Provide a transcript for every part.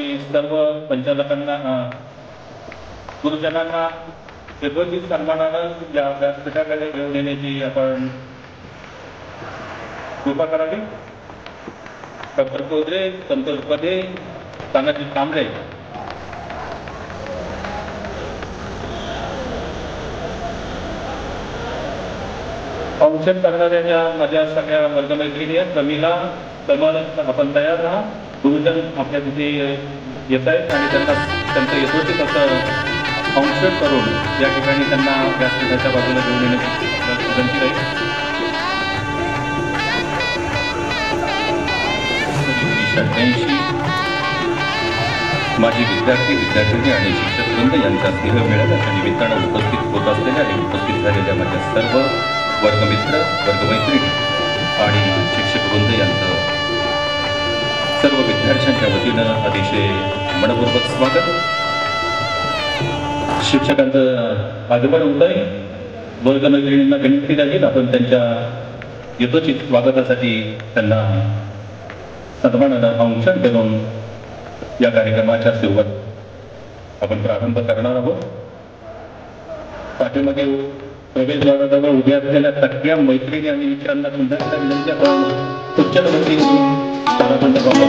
आणि सर्व पंचालकांना गुरुजनांना यथोचित सन्मानानं या व्यासपीठाकडे घेऊन येण्याची आपण कृपा करावी. डॉक्टर चौधरी, संतोष पदे, तानाजी कांबळे, फाउंडेशन करणाऱ्या माझ्या सगळ्या वर्गमैत्रिणी आहेत. प्रमिला, कमल, आपण तयार राहा. गुरुजन आपल्या तिथे येत आहेत आणि त्यांना त्यांचं यथोचित असं फाउंडेशन करून या ठिकाणी त्यांना व्यासपीठाच्या बाजूला घेऊन येण्याची विनंती राहील. 1988 माजी विद्यार्थी आणि शिक्षक वृंद यांचा स्नेह मेळाव्याच्या निमित्तानं उपस्थित होत असलेल्या आणि उपस्थित झालेल्या माझ्या सर्व वर्गमित्र, वर्गमैत्रिणी आणि शिक्षक वृंद यांचं सर्व विद्यार्थ्यांच्या वतीनं अतिशय मनपूर्वक स्वागत. शिक्षकांचं आगमन होत आहे. वर्गमैत्रिणींना विनंती राहील आपण त्यांच्या यथोचित स्वागतासाठी त्यांना सन्मानानं फाउंडेशन करून या कार्यक्रमाच्या सुरुवात आपण प्रारंभ करणार आहोत. पाठीमागे प्रवेशद्वाराजवळ उभ्या असलेल्या सगळ्या मैत्रिणी आणि मित्रांना सुद्धा विनंती आपण उच्चवरती प्रारंभ करू.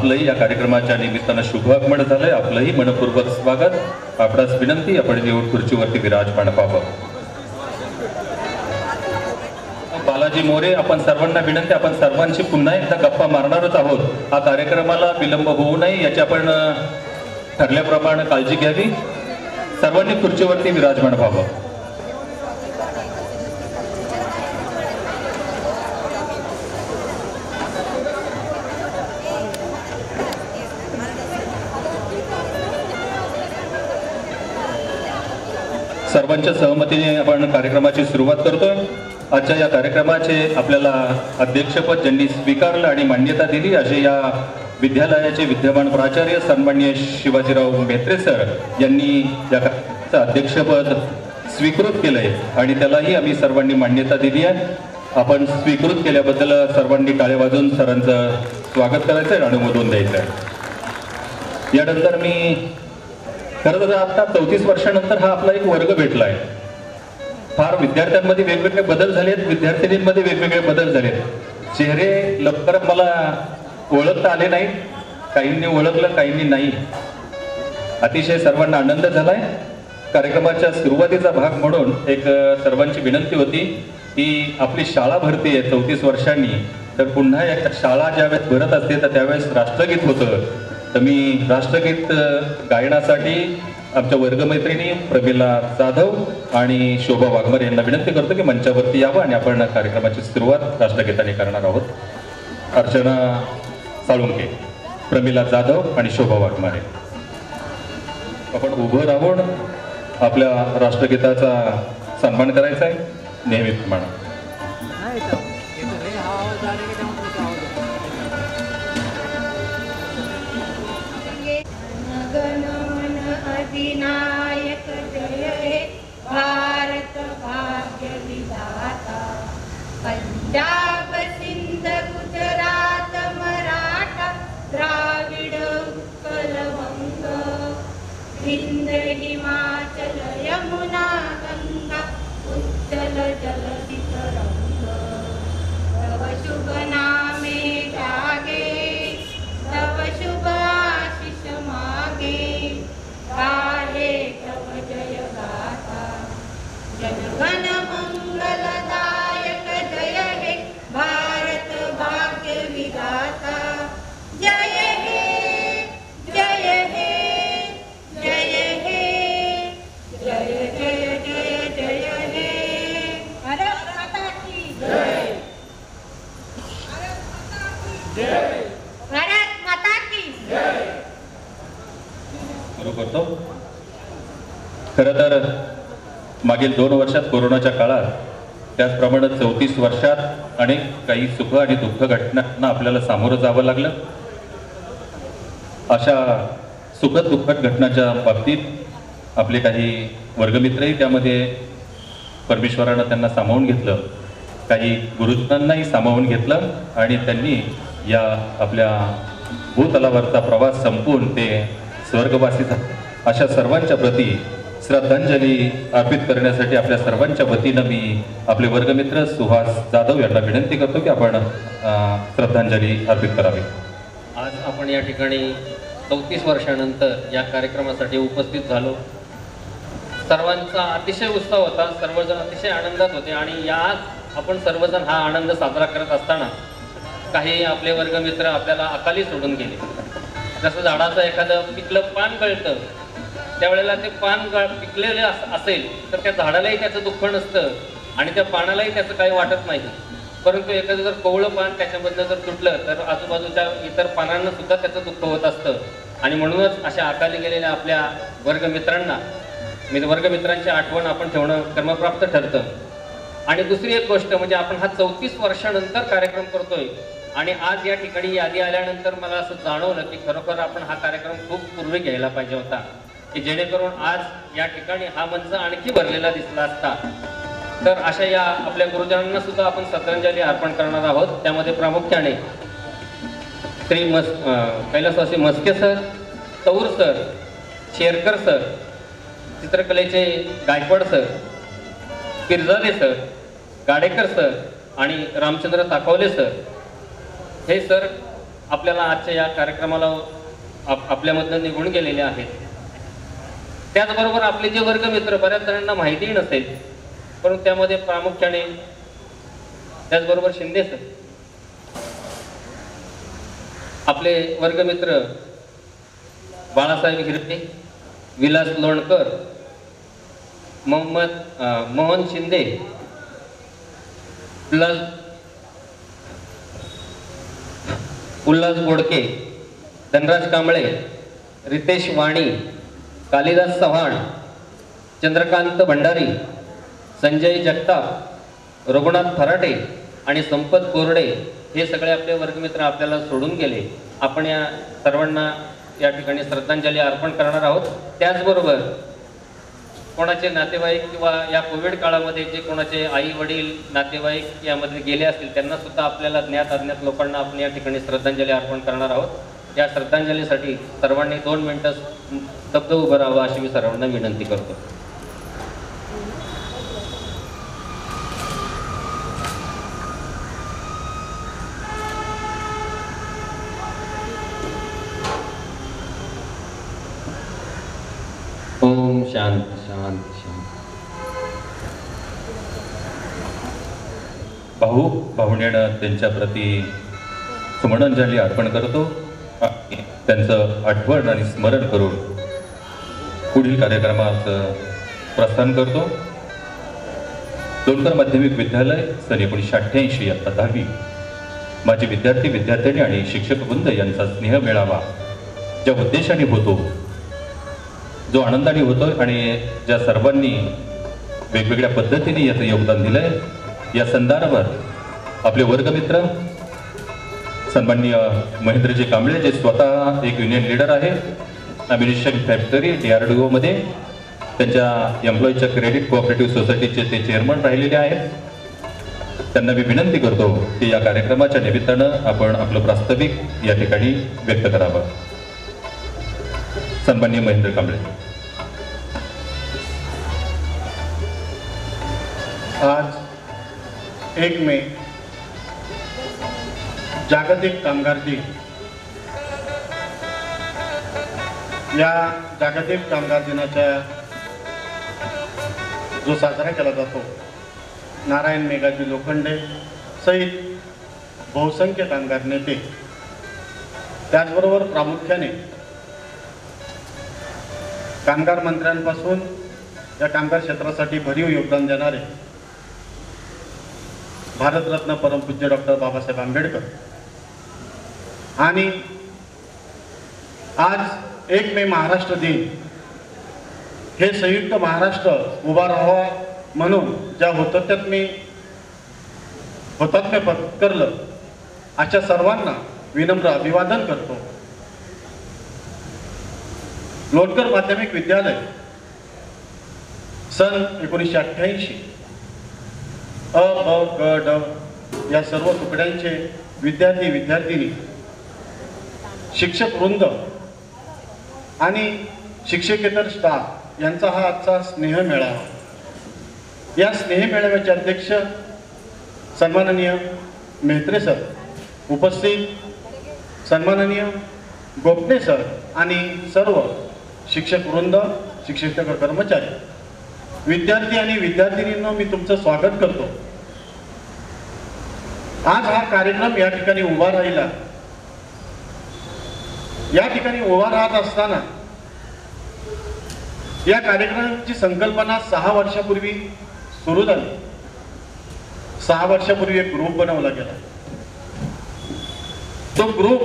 आपलंही या कार्यक्रमाच्या निमित्तानं शुभ आगमन झालंय. आपलंही मनपूर्वक स्वागत. आपणास विनंती, आपण येऊन खुर्चीवरती विराजमान व्हावं. बालाजी मोरे, आपण सर्वांना विनंती, आपण सर्वांशी पुन्हा एकदा गप्पा मारणारच आहोत. हा कार्यक्रमाला विलंब होऊ नये याची आपण ठरल्याप्रमाणे काळजी घ्यावी. सर्वांनी खुर्चीवरती विराजमान व्हावं. सर्वांच्या सहमतीने आपण कार्यक्रमाची सुरुवात करतोय. आजच्या या कार्यक्रमाचे आपल्याला अध्यक्षपद ज्यांनी स्वीकारलं आणि मान्यता दिली असे या विद्यालयाचे विद्यमान प्राचार्य सन्माननीय शिवाजीराव मेत्रे सर यांनी या अध्यक्षपद स्वीकृत केलंय आणि त्यालाही आम्ही सर्वांनी मान्यता दिली आहे. आपण स्वीकृत केल्याबद्दल सर्वांनी टाळ्या वाजवून सरांचं स्वागत करायचं आहे, अनुमोदन द्यायचं आहे. यानंतर मी खरं तर आता 34 वर्षानंतर हा आपला एक वर्ग भेटला आहे. फार विद्यार्थ्यांमध्ये वेगवेगळे बदल झालेत, विद्यार्थिनींमध्ये वेगवेगळे बदल झालेत. चेहरे लवकर मला ओळखता आले नाहीत, काहींनी ओळखलं, काहींनी नाही. अतिशय सर्वांना आनंद झालाय. कार्यक्रमाच्या सुरुवातीचा भाग म्हणून एक सर्वांची विनंती होती की आपली शाळा भरती आहे 34 वर्षांनी, तर पुन्हा एक शाळा ज्यावेळेस भरत असते तर त्यावेळेस राष्ट्रगीत होतं. तर मी राष्ट्रगीत गायनासाठी आमच्या वर्गमैत्रिणी प्रमिला जाधव आणि शोभा वाघमारे यांना विनंती करतो की मंचावरती यावं आणि आपण कार्यक्रमाची सुरुवात राष्ट्रगीताने करणार आहोत. अर्चना साळुंके, प्रमिला जाधव आणि शोभा वाघमारे, आपण उभं राहून आपल्या राष्ट्रगीताचा सन्मान करायचा आहे नेहमीप्रमाणे. विनायक जय हे भारत भाग्य विधाता. पंजाब सिंध गुजरात मराठा द्राविड उत्कल वंग, विंध्य हिमाचल यमुना गंगा उच्चल जलधि तरंग. तव शुभ नामे जागे, तव शुभ आशीष मागे, गाहे तव जय गाथा. जनगण मंगलदायक जय हे भारत भाग्य विधाता. जय हे जय हे जय हे जय जय जय जय हे. भारत माता की जय. भारत माता की जय. सुरू करतो. खरं तर मागील 2 वर्षात कोरोनाच्या काळात, त्याचप्रमाणे 34 वर्षात अनेक काही सुख आणि दुःख घटनांना आपल्याला सामोरं जावं लागलं. अशा सुखद दुःखद घटनाच्या बाबतीत आपले काही वर्गमित्रही त्यामध्ये परमेश्वरानं त्यांना सामावून घेतलं, काही गुरुजनांनाही सामावून घेतलं आणि त्यांनी या आपल्या भूतलावरचा प्रवास संपवून ते स्वर्गवासी झाले. अशा सर्वांच्या प्रती श्रद्धांजली अर्पित करण्यासाठी आपल्या सर्वांच्या वतीनं मी आपले वर्गमित्र सुहास जाधव यांना विनंती करतो की आपण श्रद्धांजली अर्पित करावी. आज आपण या ठिकाणी 34 वर्षानंतर या कार्यक्रमासाठी उपस्थित झालो. सर्वांचा अतिशय उत्साह होता, सर्वजण अतिशय आनंदात होते आणि या आपण सर्वजण हा आनंद साजरा करत असताना काही आपले वर्गमित्र आपल्याला अकाली सोडून गेले. जसं झाडाचं एखादं पिकलं पान गळतं, त्यावेळेला ते पान पिकलेले असेल तर त्या झाडालाही त्याचं दुःख नसतं आणि त्या पानालाही त्याचं काही वाटत नाही. परंतु एखादं जर कोवळं पान त्याच्यामधनं जर तुटलं तर आजूबाजूच्या इतर पानांना सुद्धा त्याचं दुःख होत असतं. आणि म्हणूनच अशा अकाली गेलेल्या आपल्या वर्गमित्रांना, वर्गमित्रांची आठवण आपण ठेवणं कर्मप्राप्त ठरतं. आणि दुसरी एक गोष्ट म्हणजे आपण हा 34 वर्षानंतर कार्यक्रम करतोय आणि आज या ठिकाणी यादी आल्यानंतर मला असं जाणवलं की खरोखर आपण हा कार्यक्रम खूप पूर्वी घ्यायला पाहिजे होता, की जेणेकरून आज या ठिकाणी हा मंच आणखी भरलेला दिसला असता. तर अशा या आपल्या गुरुजनांना सुद्धा आपण श्रद्धांजली अर्पण करणार आहोत. त्यामध्ये प्रामुख्याने श्री कैलासवासी मस्के सर, तौर सर, शेरकर सर, चित्रकलेचे Gaikwad sir, Pirzade sir, Gadekar sir आणि रामचंद्र ताकवले सर, हे सर आपल्याला आजच्या या कार्यक्रमाला आपल्यामधनं निघून गेलेले आहेत. त्याचबरोबर आपले जे वर्गमित्र, बऱ्याच जणांना माहितीही नसेल, परंतु त्यामध्ये प्रामुख्याने त्याचबरोबर शिंदे सर, आपले वर्गमित्र बाळासाहेब हिरपे, विलास लोणकर, मोहन शिंदे, उल्हास बोडके, धनराज कांबळे, रितेश वाणी, कालिदास चव्हाण, चंद्रकांत भंडारी, संजय जगताप, रघुनाथ फराटे आणि संपत कोरडे हे सगळे आपले वर्गमित्र आपल्याला सोडून गेले. आपण या सर्वांना या ठिकाणी श्रद्धांजली अर्पण करणार आहोत. त्याचबरोबर कोणाचे नातेवाईक किंवा या कोविड काळामध्ये जे कोणाचे आई वडील नातेवाईक यामध्ये गेले असतील त्यांना सुद्धा आपल्याला ज्ञात अज्ञात लोकांना आपण या ठिकाणी श्रद्धांजली अर्पण करणार आहोत. या श्रद्धांजलीसाठी सर्वांनी 2 मिनिटं स्तब्ध उभं राहावं अशी मी सर्वांना विनंती करतो. ओम शांती शांती शांती. भाऊ भावनेनं त्यांच्या प्रती सुमनांजली अर्पण करतो. त्यांचं आठवण आणि स्मरण करून पुढील कार्यक्रमात प्रस्थान करतो. लोणकर माध्यमिक विद्यालय सन 1988 इयत्ता 10वी. माझे विद्यार्थी विद्यार्थ्यांनी आणि शिक्षक वृंद यांचा स्नेह मेळावा ज्या उद्देशाने होतो, जो आनंदाने होतो आणि ज्या सर्वांनी वेगवेगळ्या पद्धतीने याचं योगदान दिलंय, या संदर्भात आपले वर्गमित्र सन्माननीय महेंद्रजी कांबळे, जे स्वतः एक युनियन लीडर आहे अम्युनिशन फॅक्टरी DRDO मध्ये, त्यांच्या एम्प्लॉईच्या क्रेडिट कोऑपरेटिव्ह सोसायटीचे ते चेअरमन राहिलेले आहेत. त्यांना मी विनंती करतो की या कार्यक्रमाच्या निमित्तानं आपण आपलं प्रास्ताविक या ठिकाणी व्यक्त करावं. सन्माननीय महेंद्र कांबळे. आज 1 मे जागतिक कामगार दिन. या जागतिक कामगार दिनाच्या जो साजरा केला जातो, नारायण मेघाजी लोखंडे सहित बहुसंख्य कामगार नेते, त्याचबरोबर प्रामुख्याने कामगार मंत्र्यांपासून या कामगार क्षेत्रासाठी भरीव योगदान देणारे भारतरत्न परमपूज्य डॉक्टर बाबासाहेब आंबेडकर आणि आज 1 मे महाराष्ट्र दिन हे संयुक्त महाराष्ट्र उभा राहावा म्हणून ज्या हुतात्म्य पत्करलं अशा सर्वांना विनम्र अभिवादन करतो. लोणकर माध्यमिक विद्यालय सन 1988 अ, ब, ग, ड या सर्व तुकड्यांचे विद्यार्थी विद्यार्थिनी, शिक्षक वृंद आणि शिक्षकेतर स्टाफ यांचा हा आजचा स्नेह मेळावा. या स्नेह मेळाव्याचे अध्यक्ष सन्माननीय मेहत्रे सर, उपस्थित सन्माननीय गोपने सर आणि सर्व शिक्षक वृंद, शिक्षकेतर कर्मचारी, विद्यार्थी आणि विद्यार्थिनींनो, मी तुमचं स्वागत करतो. आज हा कार्यक्रम या ठिकाणी उभा राहिला. या ठिकाणी उभा राहत असताना या कार्यक्रमाची संकल्पना 6 वर्षापूर्वी सुरू झाली. 6 वर्षापूर्वी एक ग्रुप बनवला गेला. तो ग्रुप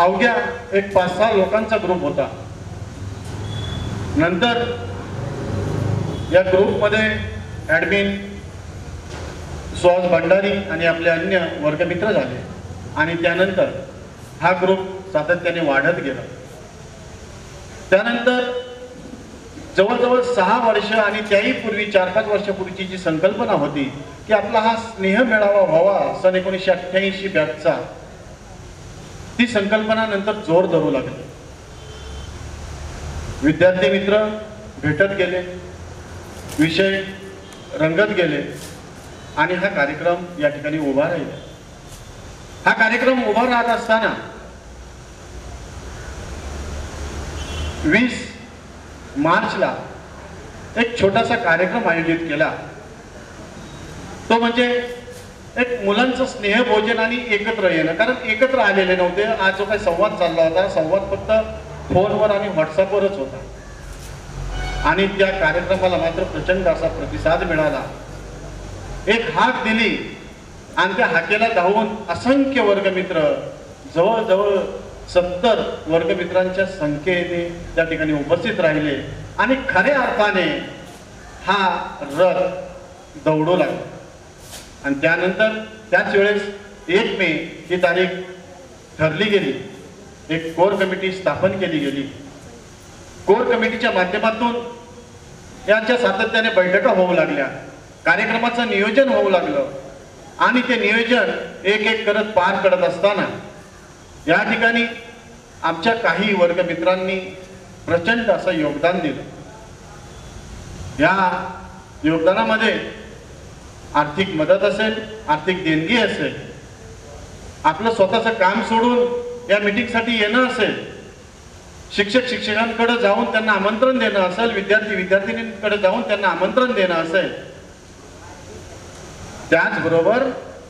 अवघ्या एक 5-6 लोकांचा ग्रुप होता. नंतर या ग्रुपमध्ये ॲडमिन सुहास भंडारी आणि आपले अन्य वर्गमित्र झाले आणि त्यानंतर हा ग्रुप सातत्याने वाढत गेला. त्यानंतर जवळजवळ 6 वर्ष आणि त्याही पूर्वी 4-5 वर्षापूर्वीची जी संकल्पना होती की आपला हा स्नेह मेळावा व्हावा सन 1988 बॅचचा, ती संकल्पना नंतर जोर धरू लागली. विद्यार्थी मित्र भेटत गेले, विषय रंगत गेले आणि हा कार्यक्रम या ठिकाणी उभा राहिला. हा कार्यक्रम उभा राहत असताना 20 मार्चला एक छोटासा कार्यक्रम आयोजित केला. तो म्हणजे एक मुलांचं स्नेहभोजन आणि एकत्र येणं. कारण एकत्र आलेले नव्हते. आज जो काही संवाद चालला होता, संवाद फक्त फोनवर आणि व्हॉट्सअपवरच होता. आणि त्या कार्यक्रमाला मात्र प्रचंड असा प्रतिसाद मिळाला. एक हाक दिली आणि त्या हाकेला धावून असंख्य वर्गमित्र, जवळजवळ 70 वर्गमित्रांच्या संख्येने त्या ठिकाणी उपस्थित राहिले आणि खऱ्या अर्थाने हा रथ दौडू लागला. आणि त्यानंतर त्याच वेळेस 1 मे ही तारीख ठरली गेली. एक कोर कमिटी स्थापन केली गेली. कोर कमिटीच्या माध्यमातून यांच्या सातत्याने बैठका होऊ लागल्या, कार्यक्रमाचं नियोजन होऊ लागलं आणि ते नियोजन एक एक करत पार पडत असताना या ठिकाणी आमच्या काही वर्गमित्रांनी प्रचंड असं योगदान दिलं. या योगदानामध्ये आर्थिक मदत असेल, आर्थिक देणगी असेल, आपलं स्वतःचं काम सोडून या मीटिंगसाठी येणं असेल, शिक्षक शिक्षकांकडे जाऊन त्यांना आमंत्रण देणं असेल, विद्यार्थी विद्यार्थिनींकडे जाऊन त्यांना आमंत्रण देणं असेल. त्याचबरोबर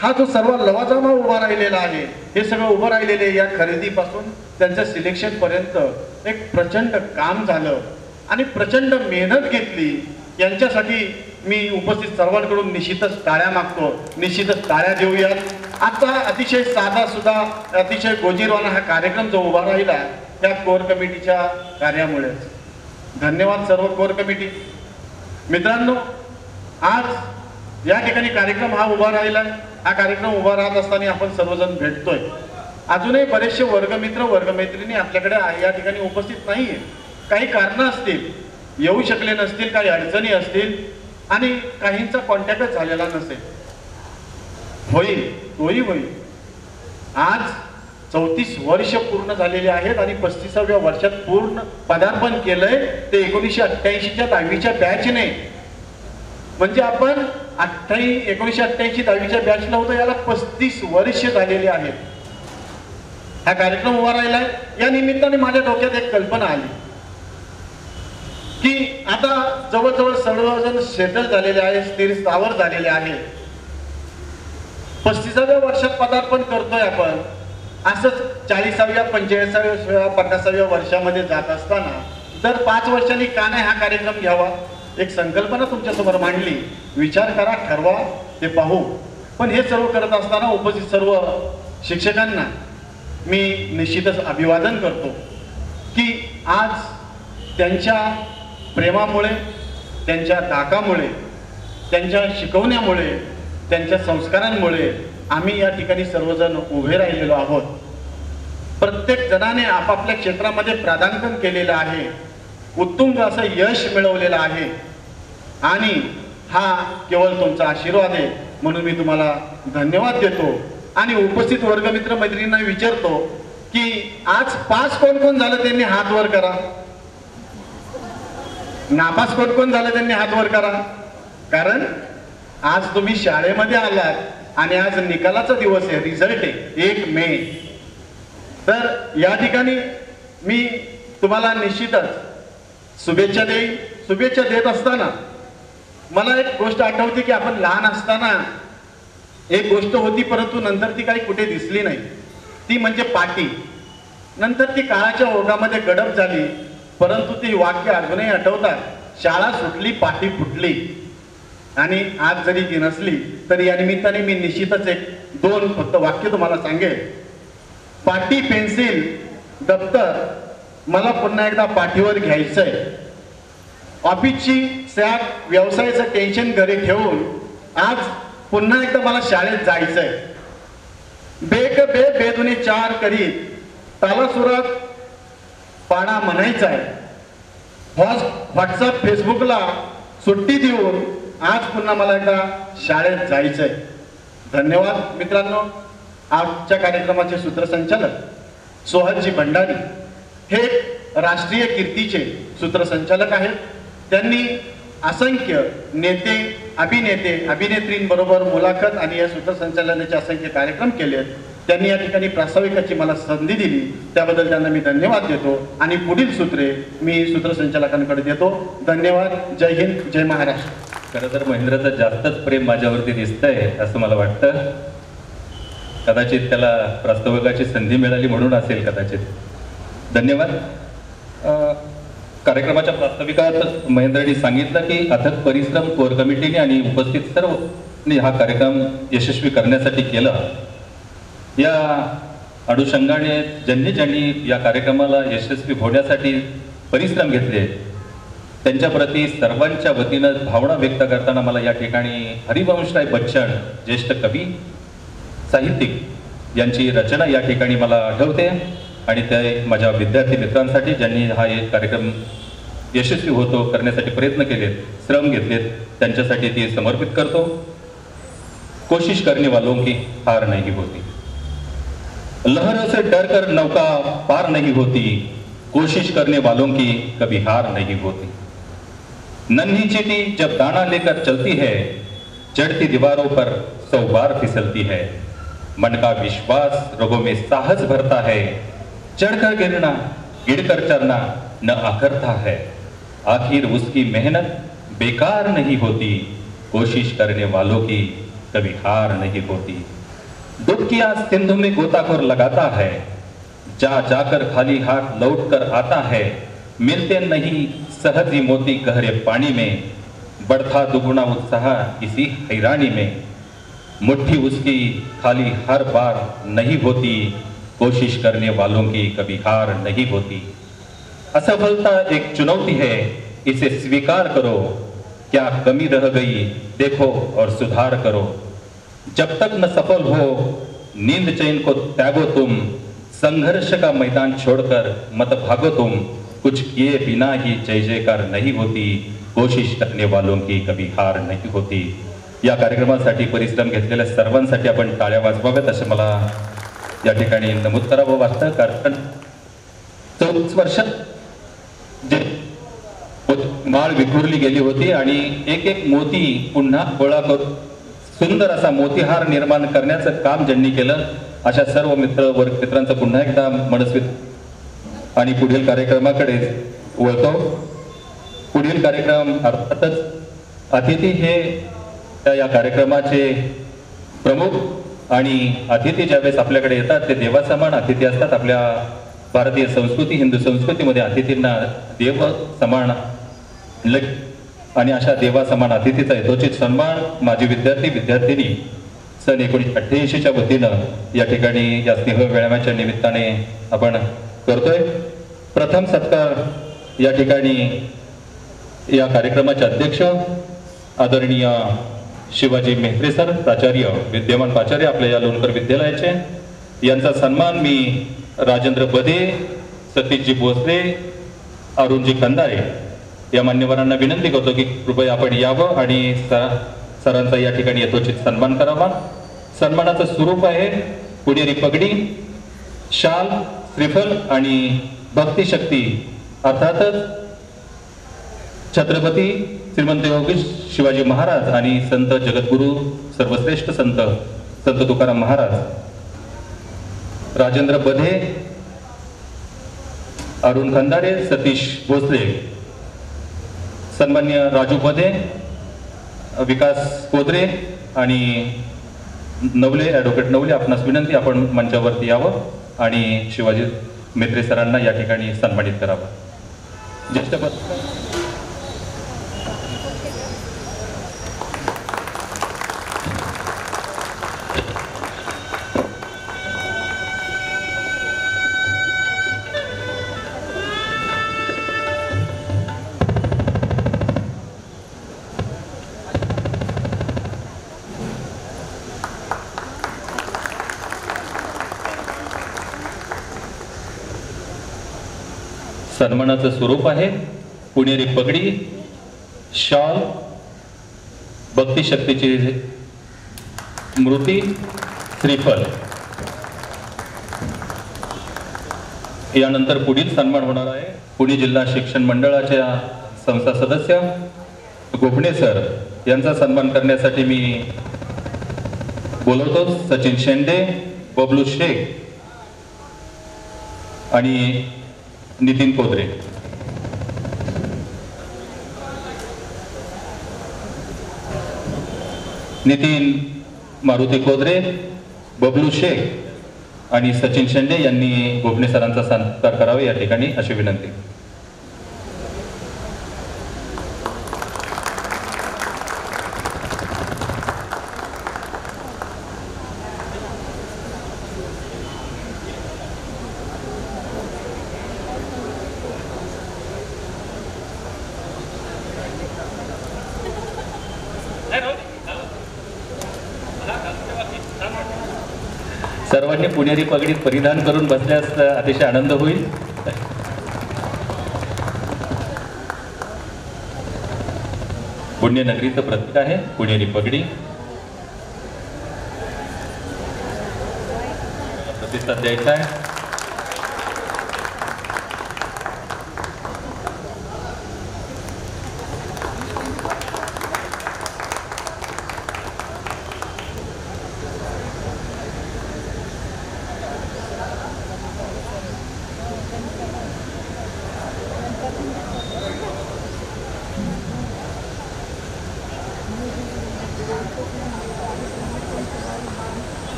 हा जो सर्व लवाजमा उभा राहिलेला आहे, हे सगळं उभं राहिलेले या खरेदीपासून त्यांच्या सिलेक्शन पर्यंत एक प्रचंड काम झालं आणि प्रचंड मेहनत घेतली. यांच्यासाठी मी उपस्थित सर्वांकडून निश्चितच टाळ्या मागतो, निश्चितच टाळ्या देऊयात. आता अतिशय साधा सुद्धा अतिशय गोजीरवाना हा कार्यक्रम जो उभा राहिला त्या कोर कमिटीच्या कार्यामुळे. धन्यवाद सर्व कोर कमिटी मित्रांनो. आज या ठिकाणी कार्यक्रम हा उभा राहिला. हा कार्यक्रम उभा राहत असताना आपण सर्वजण भेटतोय. अजूनही बरेचसे वर्गमित्र वर्गमैत्रिणी आपल्याकडे या ठिकाणी उपस्थित नाहीये. काही कारणं असतील, येऊ शकले नसतील, काही अडचणी असतील आणि काहींचा कॉन्टॅक्टच झालेला नसेल. होईल, तोही होईल. आज 34 वर्ष पूर्ण झालेले आहेत आणि 35व्या वर्षात पूर्ण पदार्पण केलंय ते 1988च्या 10वीच्या बॅचने. म्हणजे आपण 1988 10वीच्या बॅचला होतो, याला 35 वर्ष झालेले आहेत. हा कार्यक्रम उभा राहिलाय. या निमित्ताने माझ्या डोक्यात एक कल्पना आली की आता जवळजवळ सर्वजण सेटल झालेले आहे, स्थिर स्थावर झालेले आहे. 35व्या वर्षात पदार्पण करतोय आपण. असंच 40व्या 45व्या 50व्या वर्षामध्ये जात असताना जर 5 वर्षांनी का नाही हा कार्यक्रम घ्यावा, एक संकल्पना तुमच्यासमोर मांडली. विचार करा, ठरवा, ते पाहू. पण हे सर्व करत असताना उपस्थित सर्व शिक्षकांना मी निश्चितच अभिवादन करतो की आज त्यांच्या प्रेमामुळे, त्यांच्या धाकामुळे, त्यांच्या शिकवण्यामुळे, त्यांच्या संस्कारांमुळे आम्ही या ठिकाणी सर्वजण उभे राहिलेलो आहोत. प्रत्येक जणाने आपापल्या क्षेत्रामध्ये प्राधान्य केलेलं आहे, उत्तुंग असं यश मिळवलेलं आहे आणि हा केवळ तुमचा आशीर्वाद आहे. म्हणून मी तुम्हाला धन्यवाद देतो आणि उपस्थित वर्गमित्र मैत्रिणींना विचारतो की आज पास कोण कोण झालं त्यांनी हात वर करा. नापास कोण कोण झालं त्यांनी हात वर करा. कारण आज तुम्ही शाळेमध्ये आलात आणि आज निकालाचा दिवस आहे, रिझल्ट आहे 1 मे. तर या ठिकाणी मी तुम्हाला निश्चितच शुभेच्छा देईन. शुभेच्छा देत असताना मला एक गोष्ट आठवते की आपण लहान असताना एक गोष्ट होती, परंतु नंतर ती काही कुठे दिसली नाही. ती म्हणजे पाटी. नंतर ती काळाच्या ओघामध्ये गडप झाली, परंतु ती वाक्य अजूनही आठवतात. शाळा सुटली, पाटी फुटली. आणि आज जरी ती नसली तरी या निमित्ताने मी निश्चितच 1-2 फक्त वाक्य तुम्हाला सांगेल. पाटी, पेन्सिल, दप्तर मला पुन्हा एकदा पाठीवर घ्यायचंय. ऑफिसची सॅक, व्यवसायाचं टेन्शन घरी ठेवून आज पुन्हा एकदा मला शाळेत जायचंय. बेक बे बेदुने 4 करीत तालासुरात पाडा म्हणायचा आहे. व्हॉट्सअप फेसबुकला सुट्टी देऊन आज पुन्हा मला एकदा शाळेत जायचंय. धन्यवाद मित्रांनो. आजच्या कार्यक्रमाचे सूत्रसंचालक सोहनजी भंडारी हे राष्ट्रीय कीर्तीचे सूत्रसंचालक आहेत. त्यांनी असंख्य नेते, अभिनेते, अभिनेत्रींबरोबर मुलाखत आणि या सूत्रसंचालनाचे असंख्य कार्यक्रम केले आहेत. त्यांनी या ठिकाणी प्रास्ताविकाची मला संधी दिली, त्याबद्दल त्यांना मी धन्यवाद देतो आणि पुढील सूत्रे मी सूत्रसंचालकांकडे देतो. धन्यवाद. जय हिंद, जय महाराष्ट्र. खरं तर महेंद्रचं जास्तच प्रेम माझ्यावरती दिसतंय असं मला वाटतं. कदाचित त्याला प्रास्ताविकाची संधी मिळाली म्हणून असेल कदाचित. धन्यवाद. कार्यक्रमाच्या प्रास्ताविकात महेंद्रनी सांगितलं की अथक परिश्रम कोर कमिटीने आणि उपस्थित सर्वने हा कार्यक्रम यशस्वी करण्यासाठी केला. या अनुषंगाने ज्यांनी या कार्यक्रमाला यशस्वी होण्यासाठी परिश्रम घेतले त्यांच्याप्रती सर्वांच्या वतीनं भावना व्यक्त करताना मला या ठिकाणी हरिवंशराय बच्चन ज्येष्ठ कवी साहित्यिक यांची रचना या ठिकाणी मला आठवते आणि ते माझ्या विद्यार्थी मित्रांसाठी ज्यांनी हा एक कार्यक्रम यशस्वी होतो करण्यासाठी प्रयत्न केलेत, श्रम घेतलेत, त्यांच्यासाठी ती समर्पित करतो. कोशिश करने वालों की हार नहीं होती, लहरों से डर कर नौका पार नहीं होती, कोशिश करने वालों की कभी हार नहीं होती. नन्ही चींटी जब दाना लेकर चलती है, चढ़ती दीवारों पर 100 बार फिसलती है. मन का विश्वास रगों में साहस भरता है, चढ़कर गिरना गिरकर चढ़ना न आखरता है. आखिर उसकी मेहनत बेकार नहीं होती, कोशिश करने वालों की कभी हार नहीं होती. डुबकियां सिंधु में गोताखोर लगाता है, जा जाकर खाली हाथ लौट कर आता है. मिलते नहीं सहजी मोती गहरे पानी में, बढ़ता दुगुना उत्साह इसी हैरानी में. मुट्ठी उसकी खाली हर बार नहीं होती, कोशिश करने वालों की कभी हार नहीं होती. असफलता एक चुनौती है, इसे स्वीकार करो. क्या कमी रह गई देखो और सुधार करो. जब तक न सफल हो नींद चैन को त्यागो तुम, संघर्ष का मैदान छोड़कर मत भागो तुम. कुछ किए बिना ही जय जयकार नहीं होती, कोशिश करने वालों की कभी हार नहीं होती. या कार्यक्रमासाठी परिश्रम घेतलेल्या सर्वांसाठी आपण टाळ्या वाजवाव्यात असे मला या ठिकाणी नमूद करावं वाटतं. कारण 24 वर्षात जे माळ विखुरली गेली होती आणि एक एक मोती पुन्हा गोळा करून सुंदर असा मोतीहार निर्माण करण्याचं काम ज्यांनी केलं अशा सर्व मित्रांचं पुन्हा एकदा मनस्वित आणि पुढील कार्यक्रमाकडे वळतो. पुढील कार्यक्रम अर्थातच अतिथी हे या कार्यक्रमाचे प्रमुख आणि अतिथी ज्यावेळेस आपल्याकडे येतात ते देवासमान अतिथी असतात. आपल्या भारतीय संस्कृती हिंदू संस्कृतीमध्ये अतिथींना देव समान आणि अशा देवासमान अतिथीचा यथोचित सन्मान माजी विद्यार्थिनी सन 1988च्या वतीनं या ठिकाणी या स्नेह व्यायामाच्या निमित्ताने आपण करतोय. प्रथम सत्कार या ठिकाणी या कार्यक्रमाचे अध्यक्ष आदरणीय शिवाजी मेहत्रे सर, प्राचार्य विद्यमान प्राचार्य आपल्या या लोणकर विद्यालयाचे, यांचा सन्मान मी राजेंद्र बधे, सतीशजी भोसले, अरुणजी कंदारे या मान्यवरांना विनंती करतो की कृपया आपण यावं आणि सरांचा या ठिकाणी यथोचित सन्मान करावा. सन्मानाचं स्वरूप आहे पुणेरी पगडी, शाल, श्रीफल आणि भक्तिशक्ती. अर्थातच छत्रपती श्रीमंत योगेश शिवाजी महाराज आणि संत जगद्गुरु सर्वश्रेष्ठ संत तुकाराम महाराज, राजेंद्र बधे, अरुण खंदारे, सतीश भोसले, सन्मान्य राजू बधे, विकास कोदरे आणि नवले, ॲडव्होकेट नवले, आपणास विनंती आपण मंचावरती यावं आणि शिवाजी मेत्रे सरांना या ठिकाणी सन्मानित करावं. ज्येष्ठ सन्मानाचं स्वरूप आहे पुणेरी पगडी, शॉल, भक्तिशक्तीची मूर्ती, श्रीफल. यानंतर पुढील सन्मान होणार आहे पुणे जिल्हा शिक्षण मंडळाच्या संस्था सदस्य गोपणे सर यांचा सन्मान करण्यासाठी मी बोलवतो. सचिन शेंडे, बबलू शेख आणि नितीन कोदरे. नितीन मारुती कोदरे, बबलू शेख आणि सचिन शेंडे यांनी गोपणे सरांचा सत्कार करावा या ठिकाणी अशी विनंती. सर्वांनी पुणेरी पगडी परिधान करून बसल्यास अतिशय आनंद होईल. पुण्यनगरीचं प्रतीक आहे पुणेरी पगडी. प्रतिसाद द्यायचा आहे.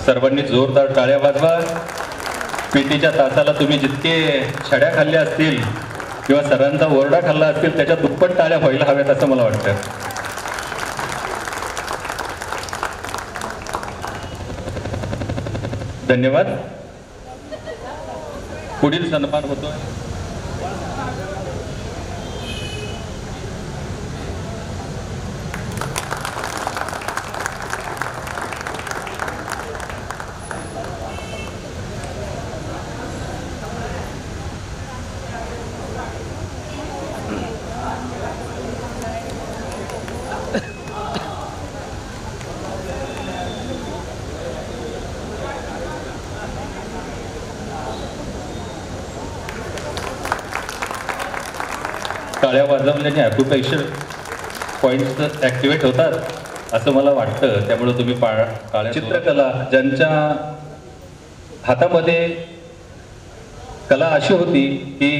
सर्वांनी जोरदार टाळ्या वाजवा. पीटीच्या तासाला तुम्ही जितके छड्या खाल्ल्या असतील किंवा सरांचा ओरडा खाल्ला असतील त्याच्या दुप्पट टाळ्या व्हायला हव्यात असं मला वाटतं. धन्यवाद. पुढील सन्मान होतोय टाळ्या वाजवल्याने ॲक्युप्रेशर पॉईंट्स ॲक्टिवेट होतात असं मला वाटतं. त्यामुळे तुम्ही टाळ्या. चित्रकला ज्यांच्या हातामध्ये कला अशी होती की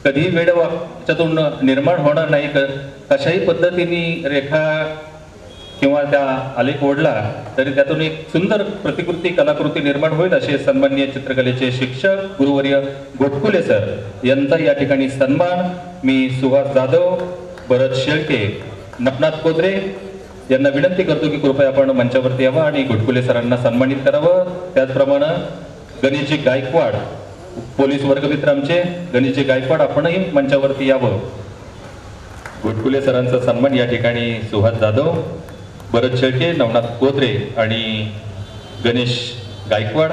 कधीही वेळ त्याच्यातून निर्माण होणार नाही. कशाही पद्धतीने रेखा किंवा त्या आलेख ओढला तरी त्यातून एक सुंदर प्रतिकृती कलाकृती निर्माण होईल असे सन्माननीय चित्रकलेचे शिक्षक गुरुवर्य गोटकुले सर यांचा या ठिकाणी सन्मान. मी सुहास जाधव, भरत शेळके, नवनाथ कोदरे यांना विनंती करतो की कृपया आपण मंचावरती यावं आणि गोटकुले सरांना सन्मानित करावं. त्याचप्रमाणे गणेशजी गायकवाड, पोलीस वर्गमित्र आमचे गणेशजी गायकवाड, आपणही मंचावरती यावं. गोटकुले सरांचा सन्मान या ठिकाणी सुहास जाधव, भरत शेळके, नवनाथ कोदरे आणि गणेश गायकवाड.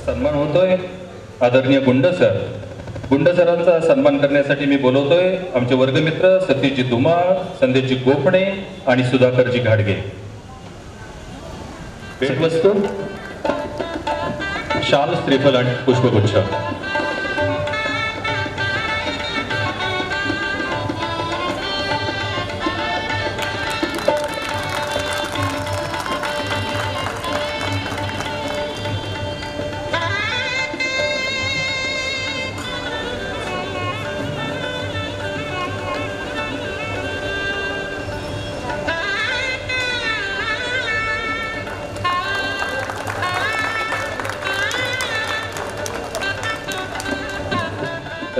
सन्मान होतोय आदरणीय गुंड सर. गुंड सरांचा सन्मान करण्यासाठी मी बोलवतोय आमचे वर्गमित्र सतीशजी धुमाळ, संदेशजी गोपणे आणि सुधाकरजी घाडगे. भेटवस्तू शाल, श्रीफल आणि पुष्पगुच्छ.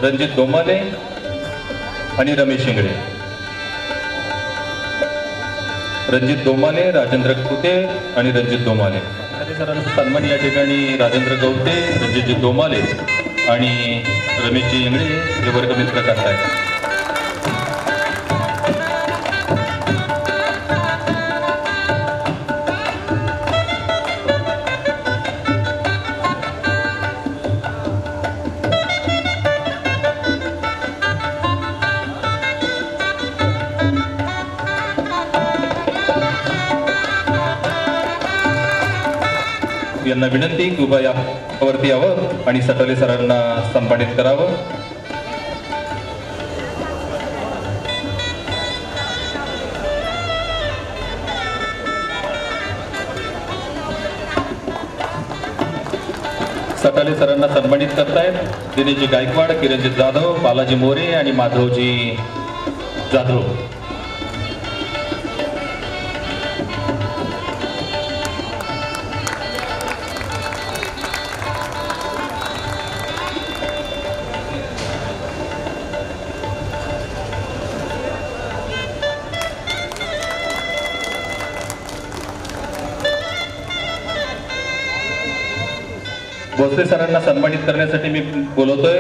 रणजित दोमाले आणि रमेश शिंगडे. रणजित दोमाले, राजेंद्र कुते आणि रणजित दोमाले. सटाले सरांचा सन्मान या ठिकाणी राजेंद्र गवते, रणजितजी दोमाले आणि रमेशजी इंगळे हे वर्गमित्र करतायत. यांना विनंती की उभा यावरती यावं आणि सटाले सरांना सन्मानित करावं. सटाले सरांना सन्मानित करतायत दिनेशजी गायकवाड, किरणजी जाधव, बालाजी मोरे आणि माधवजी जाधव. भोसले सरांना सन्मानित करण्यासाठी मी बोलवतोय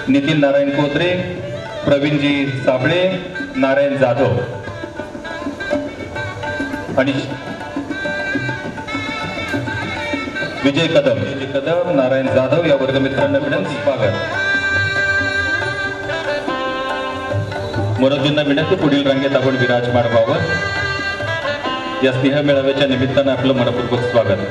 नितीन नारायण कोत्रे, प्रवीणजी साबळे, नारायण जाधव आणि विजय कदम, नारायण जाधव या वर्गमित्रांना विनंती. स्वागत. मनोजींना विनंती पुढील रांगेत आपण विराजमान व्हावं. या स्नेह मेळाव्याच्या निमित्तानं आपलं मनपूर्वक स्वागत.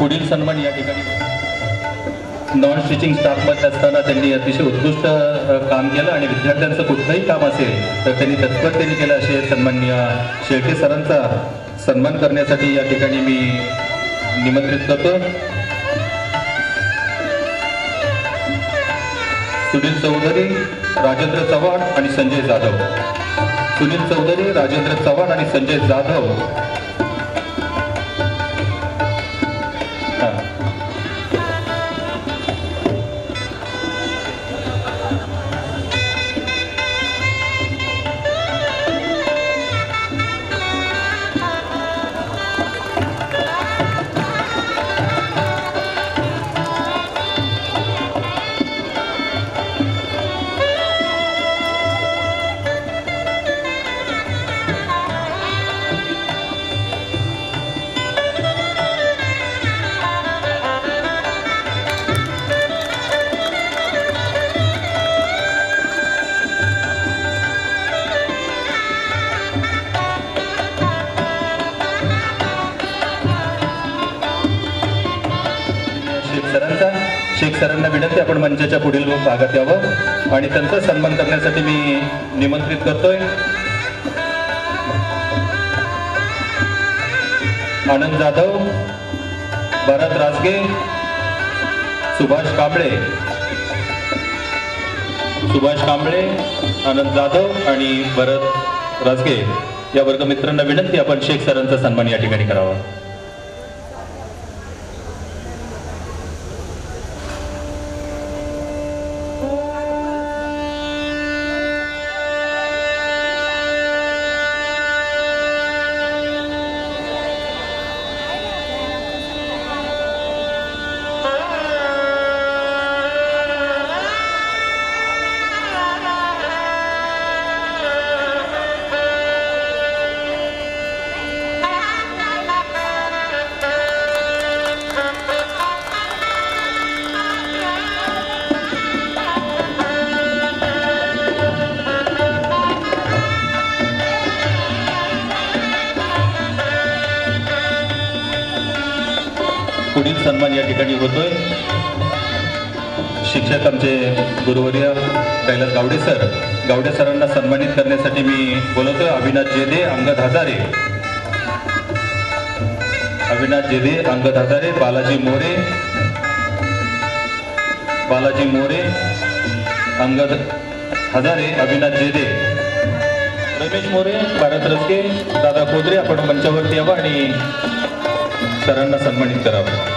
पुढील सन्मान या ठिकाणी नॉन टीचिंग स्टाफमध्ये असताना त्यांनी अतिशय उत्कृष्ट काम केलं आणि विद्यार्थ्यांचं कुठलंही काम असेल तर त्यांनी तत्परतेने केलं असे सन्माननीय शेळके सरांचा सन्मान करण्यासाठी या ठिकाणी मी निमंत्रित करतो. सुनील चौधरी, राजेंद्र चव्हाण आणि संजय जाधव. सुनील चौधरी, राजेंद्र चव्हाण आणि संजय जाधव. शेख सरांना विनंती आपण मंचाच्या पुढील भागात यावं आणि त्यांचा सन्मान करण्यासाठी मी निमंत्रित करतोय. आनंद जाधव, भरत राजगे, सुभाष कांबळे, आनंद जाधव आणि भरत राजगे या वर्गमित्रांना विनंती आपण शेख सरांचा सन्मान या ठिकाणी करावा. पुढील सन्मान या ठिकाणी होतोय. शिक्षक आमचे गुरुवर्य कैलास गावडे सरांना सन्मानित करण्यासाठी मी बोलवतोय. अविनाश जेदे, अंगद हजारे, बालाजी मोरे, बालाजी मोरे, अंगद हजारे, अविनाश जेदे, रमेश मोरे, भारत रस्के, दादा कोदरे आपण मंचावरती यावं आणि सरांना सन्मानित करावं.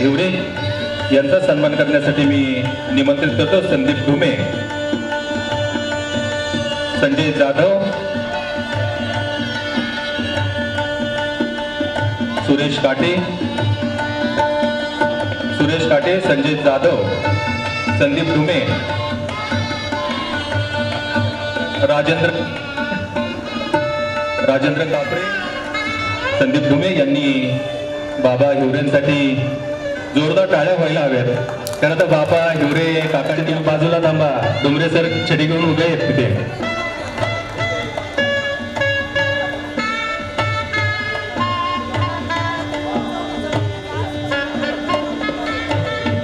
हिवरे यांचा सन्मान करण्यासाठी मी निमंत्रित करतो संदीप ढुमे, संजय जाधव, सुरेश काटे, संजय जाधव, संदीप ढुमे, राजेंद्र कापरे, संदीप ढुमे यांनी बाबा हिवरेंसाठी जोरदार टाळ्या व्हायला हव्यात. कारण आता बाबा हिवरे काकाचे तुम्ही बाजूला थांबा, डोंगरे सर छडी घेऊन उभे आहेत तिथे.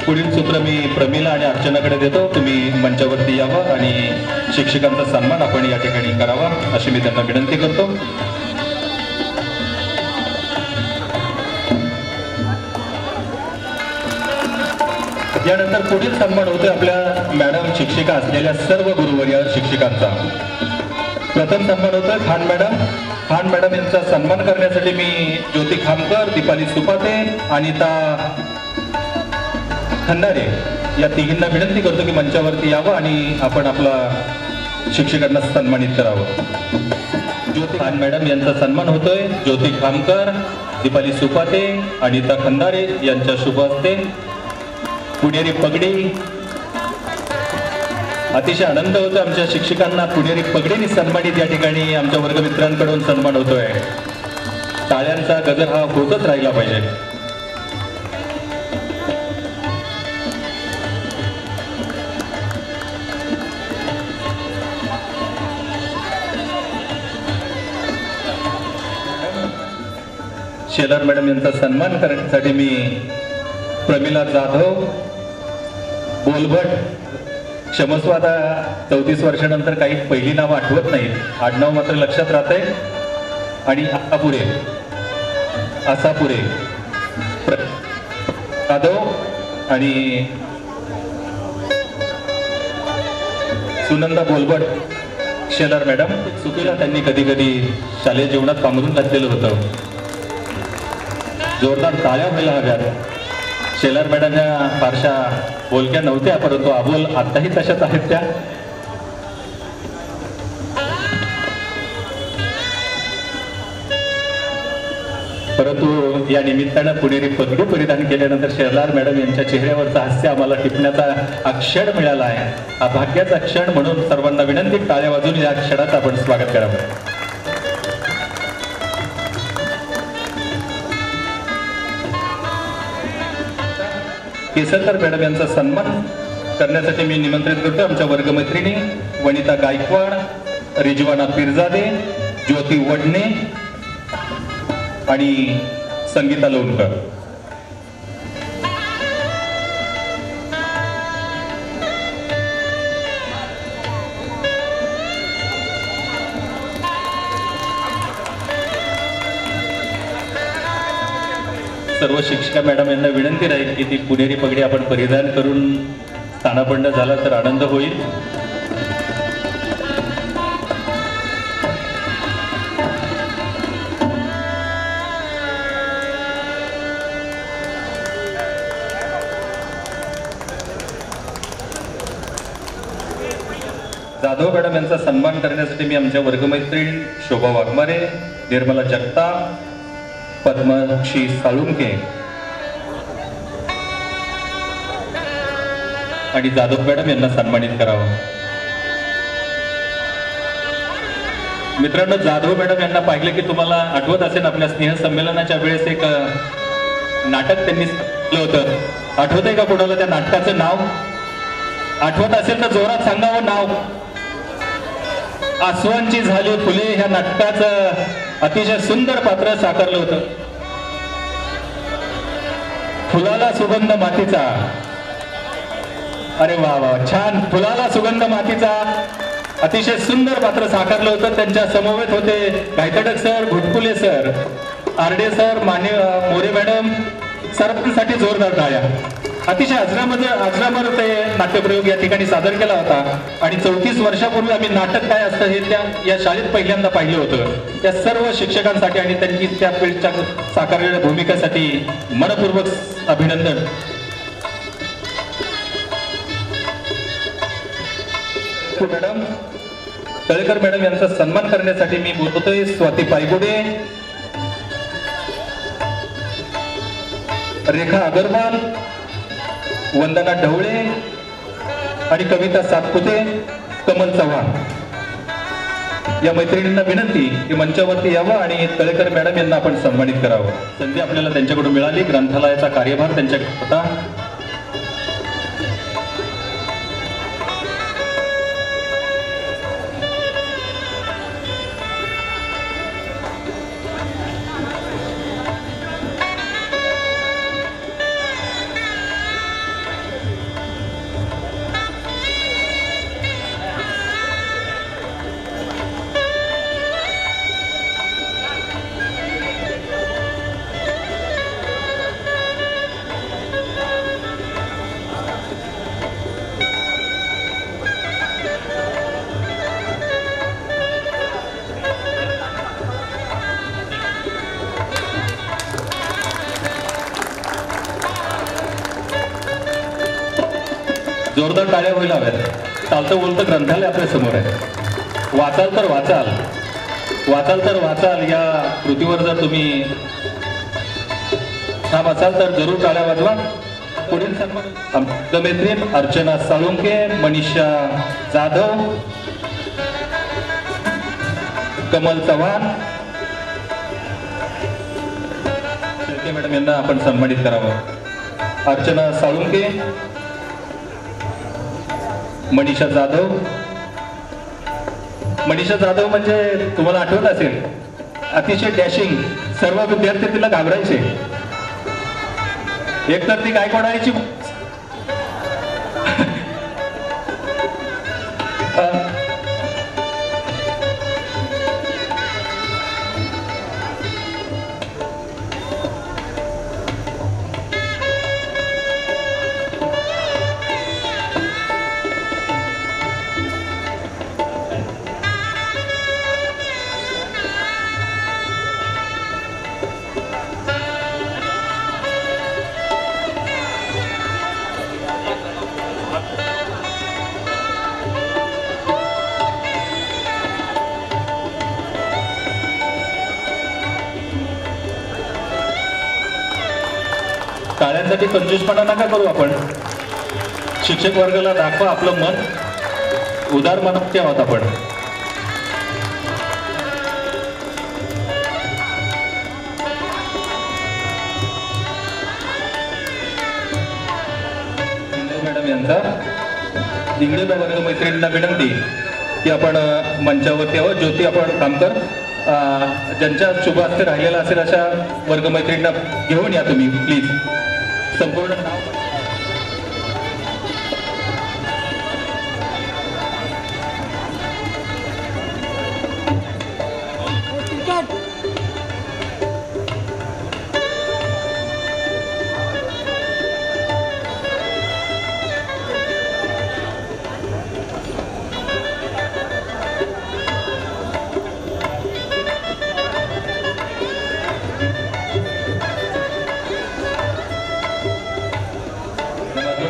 पुढील सूत्र मी प्रमिला आणि अर्चनाकडे देतो. तुम्ही मंचावरती यावं आणि शिक्षकांचा सन्मान आपण या ठिकाणी करावा अशी मी त्यांना विनंती करतो. यानंतर पुढील सन्मान होतोय आपल्या मॅडम शिक्षिका असलेल्या सर्व गुरुवर्य शिक्षकांचा. प्रथम सन्मान होतोय खान मॅडम यांचा सन्मान करण्यासाठी मी ज्योती खामकर, दीपाली सुपाते, अनिता खंदारे या तिघींना विनंती करतो की मंचावरती यावं आणि आपण आपला शिक्षकांना सन्मानित करावं. ज्योती खान मॅडम यांचा सन्मान होतोय. ज्योती खामकर, दीपाली सुपाते, अनिता खंदारे यांच्या शुभ हस्ते पुणेरी पगडी. अतिशय आनंद होतो आमच्या शिक्षकांना पुणेरी पगडीने सन्मानित या ठिकाणी आमच्या वर्गमित्रांकडून सन्मान होतोय. टाळ्यांचा गजर हा होतच राहिला पाहिजे. शेलार मॅडम यांचा सन्मान करण्यासाठी मी प्रमिला जाधव, बोलभट, क्षमस्व, आता 34 वर्षानंतर काही पहिली नावं आठवत नाहीत, आडनाव मात्र लक्षात राहते. आणि आसापुरे जाधव आणि सुनंदा बोलभट, शेलार मॅडम. चुकीला त्यांनी कधी कधी शालेय जीवनात पांघरून घातलेलं होतं. जोरदार टाळ्या व्हायला हव्यात. शेलार मॅडम या फारशा बोलक्या नव्हत्या, परंतु अबोल आताही तशाच आहेत त्या. परंतु या निमित्तानं पुणेरी पगडी परिधान केल्यानंतर शेलार मॅडम यांच्या चेहऱ्यावरचं हास्य आम्हाला टिपण्याचा हा क्षण मिळाला आहे. हा भाग्याचा क्षण म्हणून सर्वांना विनंती, टाळ्या वाजून या क्षणाचं आपण स्वागत करावं. केसरकर मॅडम यांचा सन्मान करण्यासाठी मी निमंत्रित करतो आमच्या वर्गमैत्रिणी वनिता गायकवाड, रिजवाना पिरजादे, ज्योती वडणे आणि संगीता लोणकर. सर्व शिक्षिका मॅडम यांना विनंती राहील की ती पुणेरी पगडी आपण परिधान करून स्थानापन्न झाला तर आनंद होईल. जाधव मॅडम यांचा सन्मान करण्यासाठी मी आमच्या वर्गमैत्रीण शोभा वाघमारे, निर्मला जगताप, पद्मश्री साळुंके आणि जाधव मॅडम यांना सन्मानित करावं. मित्रांनो, जाधव मॅडम यांना पाहिलं की तुम्हाला आठवत असेल आपल्या स्नेहसंमेलनाच्या वेळेस एक नाटक त्यांनी केलं होतं. आठवतंय का कोणाला त्या नाटकाचं नाव? आठवत असेल तर जोरात सांगावं नाव. आसवांची झाली फुले ह्या नाटकाचं अतिशय सुंदर पात्र साकारलं होतं. फुलाला सुगंध मातीचा, अरे वा वा छान. फुलाला सुगंध मातीचा अतिशय सुंदर पात्र साकारलं होतं. त्यांच्या समवेत होते Gaytadak sir, Ghutkule sir, Arde sir, More madam, सर्वांसाठी जोरदार टाळ्या. अतिशय अजरामर ते नाट्यप्रयोग या ठिकाणी सादर केला होता. आणि 34 वर्षापूर्वी आम्ही नाटक काय असतं हे या शाळेत पहिल्यांदा पाहिलं होतं. त्या सर्व शिक्षकांसाठी आणि त्यांनी त्या फील्डच्या साकारलेल्या भूमिकेसाठी मनपूर्वक अभिनंदन. मॅडम तळेकर मॅडम यांचा सन्मान करण्यासाठी मी बोलतोय. स्वाती पायगुडे, रेखा अगरवाल, वंदना ढवळे आणि कविता सातपुते, कमल चव्हाण या मैत्रिणींना विनंती की मंचावरती यावं आणि तळेकर मॅडम यांना आपण सन्मानित करावं. संधी आपल्याला त्यांच्याकडून मिळाली. ग्रंथालयाचा कार्यभार त्यांच्याकडे होता. जोरदार टाळ्या व्हायला हव्यात. चालतं बोलतं ग्रंथालय आपल्या समोर आहे. वाचाल तर वाचाल, वाचाल तर वाचाल या कृतीवर जर तुम्ही ठाम असाल तर जरूर टाळ्या वाजवा. पुढील सन्मान मैत्रीण अर्चना साळुंके, मनीषा जाधव, कमल चव्हाण, शेळके मॅडम यांना आपण सन्मानित करावं. अर्चना साळुंके, मनीषा जाधव. मनीषा जाधव म्हणजे तुम्हाला आठवत असेल अतिशय डॅशिंग. सर्व विद्यार्थी तिला घाबरायचे. एकतर ती गायकवाडाची टाळ्यांसाठी कंजूसपणा नका करू. आपण शिक्षक वर्गाला दाखवा आपलं मन, उदार मनाचे आहोत आपण. मॅडम यांचा इंगळे वर्ग मैत्रिणींना विनंती की आपण मंचावरती यावं. ज्योती आपण काम कर. ज्यांच्या शुभ हस्ते राहिलेला असेल अशा वर्गमैत्रिणींना घेऊन या तुम्ही प्लीज. संपूर्ण नाव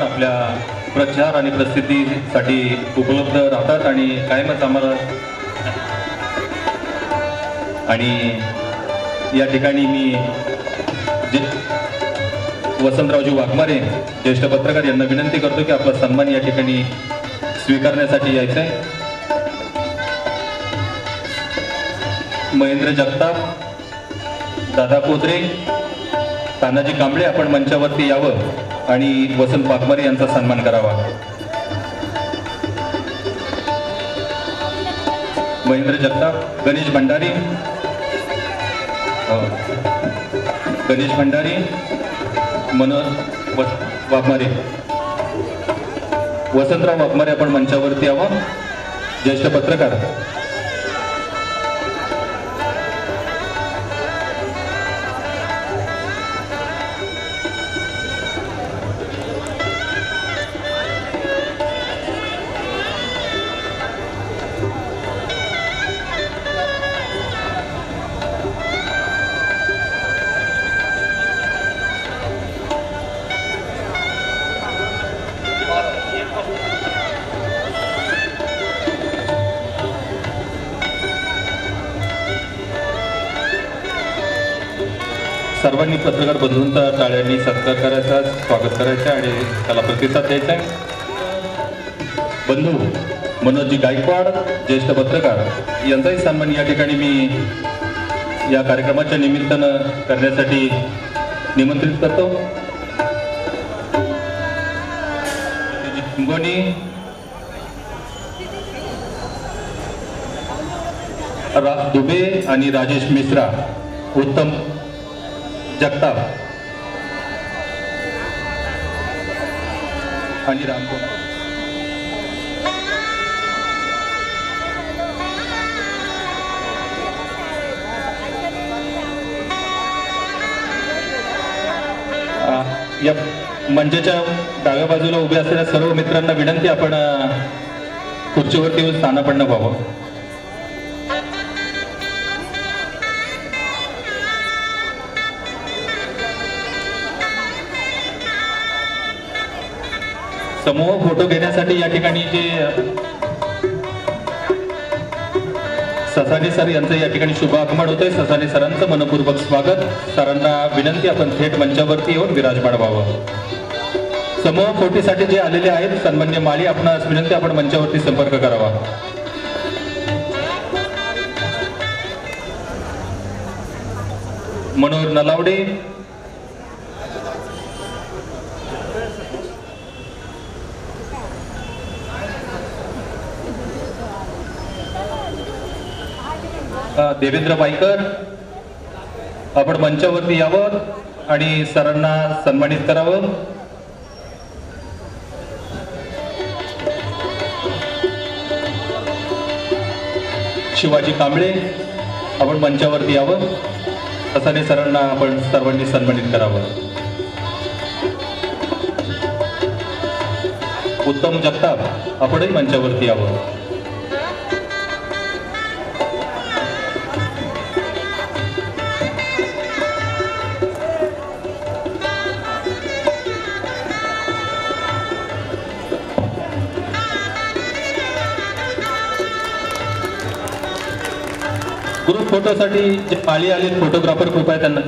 आपल्या प्रचार आणि प्रसिद्धीसाठी उपलब्ध राहतात आणि कायमच आम्हाला. आणि या ठिकाणी मी वसंतरावजी वाघमारे ज्येष्ठ पत्रकार यांना विनंती करतो की आपला सन्मान या ठिकाणी स्वीकारण्यासाठी यायचं आहे. महेंद्र जगताप, दादा कोत्रे, तानाजी कांबळे आपण मंचावरती यावं आणि वसंत वाघमारे यांचा सन्मान करावा. महेंद्र जगताप, गणेश भंडारी, मनोज वाघमारे, वसंतराव वाघमारे आपण मंचावरती यावं. ज्येष्ठ पत्रकार सर्वांनी पत्रकार बंधूंचा टाळ्यांनी सत्कार करायचा, स्वागत करायचं आणि त्याला प्रतिसाद द्यायचा आहे. बंधू मनोजी गायकवाड, ज्येष्ठ पत्रकार, यांचाही सन्मान या ठिकाणी मी या कार्यक्रमाच्या निमित्तानं करण्यासाठी निमंत्रित करतो. हिंगोनी, दुबे आणि राजेश मिश्रा, उत्तम जगताप आणि रामकुमार. या मंचाच्या डाव्या बाजूला उभे असलेल्या सर्व मित्रांना विनंती, आपण खुर्चीवरती येऊन स्थानापन्न व्हावं. समूह फोटो घेण्यासाठी या ठिकाणी जे ससाने सर यांचं या ठिकाणी शुभ आगमन होतंय. ससाने सरांचं मनपूर्वक स्वागत. सरांना विनंती, आपण थेट मंचावरती येऊन विराजमान व्हावं. समूह फोटोसाठी जे आलेले आहेत सन्मान्य माळी, आपणास विनंती, आपण मंचावरती संपर्क करावा. मनोहर नलावडे, देवेंद्र बाईकर, आपण मंचावरती यावं आणि सरांना सन्मानित करावं. शिवाजी कांबळे, आपण मंचावरती यावं. ससाने सरांना आपण सर्वांनी सन्मानित करावं. उत्तम जगताप, आपणही मंचावरती यावं. ग्रुप फोटोसाठी जे पाळी आले फोटोग्राफर कृपया त्यांना